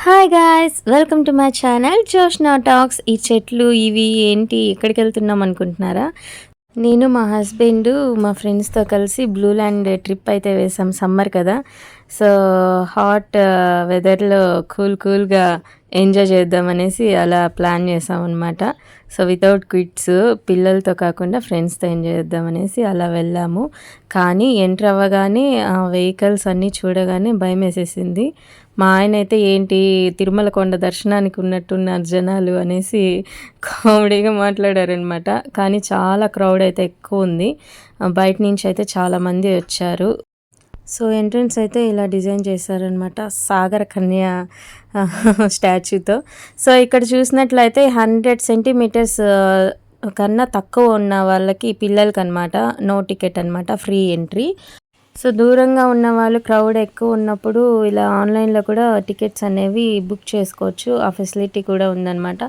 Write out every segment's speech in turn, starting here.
Hi guys, welcome to my channel Joshna talks. ఈ చెట్లు ఇవి ఏంటి, ఎక్కడికి వెళ్తున్నాం అనుకుంటున్నారా? నేను మా హస్బెండ్ మా ఫ్రెండ్స్తో కలిసి బ్లూ ల్యాండ్ ట్రిప్ అయితే వేసాం. సమ్మర్ కదా, సో హాట్ వెదర్లో కూల్గా ఎంజాయ్ చేద్దామనేసి అలా ప్లాన్ చేసామన్నమాట. సో వితౌట్ కిడ్స్, పిల్లలతో కాకుండా ఫ్రెండ్స్తో ఎంజాయ్ చేద్దామనేసి అలా వెళ్ళాము. కానీ ఎంటర్ అవ్వగానే ఆ వెహికల్స్ అన్నీ చూడగానే భయం వేసేసింది. మా ఆయన అయితే ఏంటి తిరుమల కొండ దర్శనానికి ఉన్నట్టున్నారు జనాలు అనేసి కామెడీగా మాట్లాడారనమాట. కానీ చాలా క్రౌడ్ అయితే ఎక్కువ ఉంది. బయట నుంచి అయితే చాలామంది వచ్చారు. సో ఎంట్రన్స్ అయితే ఇలా డిజైన్ చేశారనమాట, సాగర కన్య స్టాచ్యూతో. సో ఇక్కడ చూసినట్లయితే 100 సెంటీమీటర్స్ కన్నా తక్కువ ఉన్న వాళ్ళకి, పిల్లలకి అనమాట నో టికెట్ అనమాట, ఫ్రీ ఎంట్రీ. సో దూరంగా ఉన్న వాళ్ళు, క్రౌడ్ ఎక్కువ ఉన్నప్పుడు ఇలా ఆన్లైన్లో కూడా టికెట్స్ అనేవి బుక్ చేసుకోవచ్చు. ఆ ఫెసిలిటీ కూడా ఉందన్నమాట,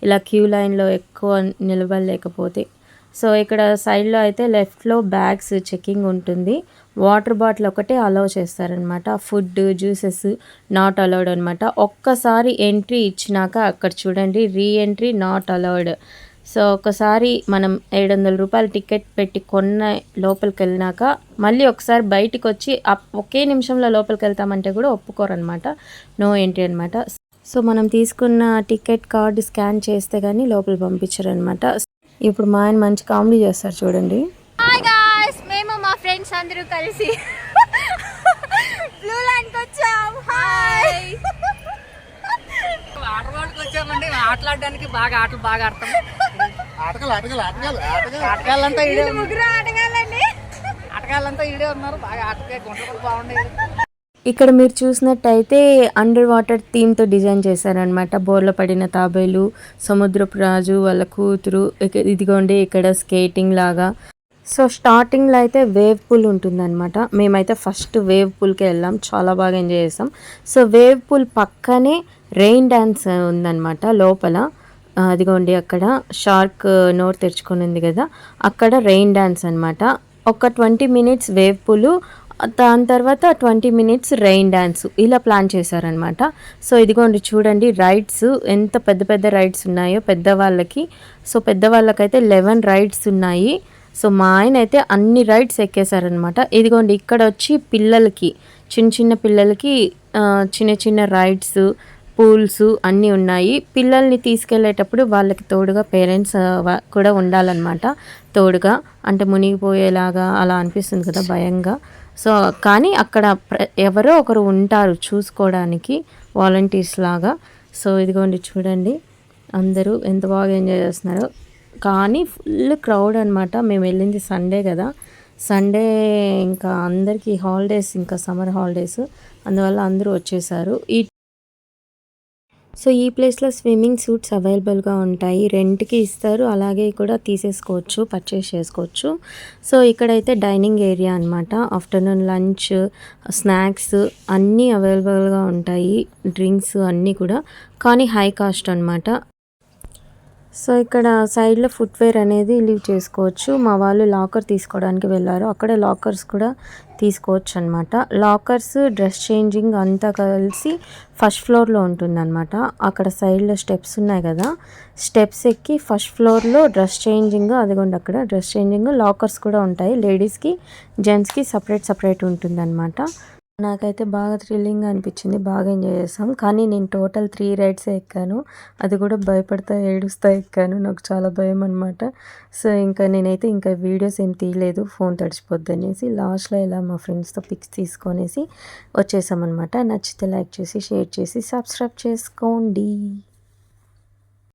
ఇలా క్యూ లైన్లో ఎక్కువ నిలబడలేకపోతే. సో ఇక్కడ సైడ్లో అయితే లెఫ్ట్లో బ్యాగ్స్ చెకింగ్ ఉంటుంది. వాటర్ బాటిల్ ఒకటే అలౌ చేస్తారనమాట. ఫుడ్, జ్యూసెస్ నాట్ అలౌడ్ అనమాట. ఒక్కసారి ఎంట్రీ ఇచ్చినాక అక్కడ చూడండి, re entry not allowed. So ఒకసారి మనం 700 రూపాయలు టికెట్ పెట్టి కొన్న లోపలికి వెళ్ళినాక మళ్ళీ ఒకసారి బయటికి వచ్చి ఒకే నిమిషంలో లోపలికి వెళ్తామంటే కూడా ఒప్పుకోరనమాట, నో ఎంట్రీ అనమాట. సో మనం తీసుకున్న టికెట్ కార్డు స్కాన్ చేస్తే కానీ లోపల పంపించారనమాట. ఇప్పుడు మా ఆయన మంచి కామెడీ చేస్తారు చూడండి. హాయ్ గాయ్స్, మేము మా ఫ్రెండ్స్ అందరూ కలిసి బ్లూ ల్యాండ్కి వచ్చాం. హాయ్, వాటర్ బాల్కి వచ్చామండి. ఆటలాడడానికి ఆటలు బాగా ఆడతాం. ఆటగాళ్ళంతా ఈడే ముగ్గురు ఆటగాళ్ళండి. ఆటగాళ్ళంతా ఈడే ఉన్నారు. బాగా ఆటగా గుంటలు బాగుండేది. ఇక్కడ మీరు చూసినట్టయితే అండర్ వాటర్ థీమ్తో డిజైన్ చేశారనమాట. బోర్లో పడిన తాబేలు, సముద్రపు రాజు వాళ్ళ కూతురు, ఇదిగోండి ఇక్కడ స్కేటింగ్ లాగా. సో స్టార్టింగ్లో అయితే వేవ్ పూల్ ఉంటుందన్నమాట. మేమైతే ఫస్ట్ వేవ్ పూల్కి వెళ్ళాం, చాలా బాగా ఎంజాయ్ చేసాం. సో వేవ్ పూల్ పక్కనే రెయిన్ డ్యాన్స్ ఉందన్నమాట లోపల. అదిగోండి అక్కడ షార్క్ నోరు తెరుచుకొని ఉంది కదా, అక్కడ రెయిన్ డ్యాన్స్ అనమాట. ఒక 20 మినిట్స్ వేవ్ పూలు, దాని తర్వాత 20 మినిట్స్ రెయిన్ డ్యాన్స్, ఇలా ప్లాన్ చేశారనమాట. సో ఇదిగోండి చూడండి రైడ్స్, ఎంత పెద్ద పెద్ద రైడ్స్ ఉన్నాయో పెద్దవాళ్ళకి. సో పెద్దవాళ్ళకైతే 11 రైడ్స్ ఉన్నాయి. సో మా ఆయన అయితే అన్ని రైడ్స్ ఎక్కేశారనమాట. ఇదిగోండి ఇక్కడ వచ్చి పిల్లలకి, చిన్న చిన్న పిల్లలకి చిన్న చిన్న రైడ్స్, పూల్స్ అన్నీ ఉన్నాయి. పిల్లల్ని తీసుకెళ్ళేటప్పుడు వాళ్ళకి తోడుగా పేరెంట్స్ కూడా ఉండాలన్నమాట, తోడుగా. అంటే మునిగిపోయేలాగా అలా అనిపిస్తుంది కదా, భయంగా. సో కానీ అక్కడ ఎవరో ఒకరు ఉంటారు చూసుకోవడానికి, వాలంటీర్స్ లాగా. సో ఇదిగోండి చూడండి అందరూ ఎంత బాగా ఎంజాయ్ చేస్తున్నారో. కానీ ఫుల్ క్రౌడ్ అనమాట. మేము వెళ్ళింది సండే కదా, సండే ఇంకా అందరికీ హాలిడేస్, ఇంకా సమ్మర్ హాలిడేస్, అందువల్ల అందరూ వచ్చేసారు. సో ఈ ప్లేస్లో స్విమ్మింగ్ సూట్స్ అవైలబుల్గా ఉంటాయి, రెంట్కి ఇస్తారు, అలాగే కూడా తీసేసుకోవచ్చు, పర్చేస్ చేసుకోవచ్చు. సో ఇక్కడైతే డైనింగ్ ఏరియా అనమాట. ఆఫ్టర్నూన్ లంచ్, స్నాక్స్ అన్నీ అవైలబుల్గా ఉంటాయి, డ్రింక్స్ అన్నీ కూడా, కానీ హై కాస్ట్ అనమాట. సో ఇక్కడ సైడ్లో ఫుట్వేర్ అనేది లీవ్ చేసుకోవచ్చు. మా వాళ్ళు లాకర్ తీసుకోవడానికి వెళ్ళారు, అక్కడే లాకర్స్ కూడా తీసుకోవచ్చు అనమాట. లాకర్స్, డ్రెస్ చేంజింగ్ అంతా కలిసి ఫస్ట్ ఫ్లోర్లో ఉంటుందన్నమాట. అక్కడ సైడ్లో స్టెప్స్ ఉన్నాయి కదా, స్టెప్స్ ఎక్కి ఫస్ట్ ఫ్లోర్లో డ్రెస్ చేంజింగ్, అదిగోండి అక్కడ డ్రెస్ చేంజింగ్, లాకర్స్ కూడా ఉంటాయి. లేడీస్కి, జెంట్స్కి సపరేట్ ఉంటుందన్నమాట. నాకైతే బాగా థ్రిల్లింగ్ అనిపించింది, బాగా ఎంజాయ్ చేసాం. కానీ నేను టోటల్ 3 రైడ్సే ఎక్కాను, అది కూడా భయపడతా ఏడుస్తా ఎక్కాను, నాకు చాలా భయం అనమాట. సో ఇంకా నేనైతే ఇంకా వీడియోస్ ఏం తీయలేదు, ఫోన్ తడిచిపోద్ది అనేసి. లాస్ట్లో ఇలా మా ఫ్రెండ్స్తో పిక్స్ తీసుకొనేసి వచ్చేసామన్నమాట. నచ్చితే లైక్ చేసి, షేర్ చేసి, సబ్స్క్రైబ్ చేసుకోండి.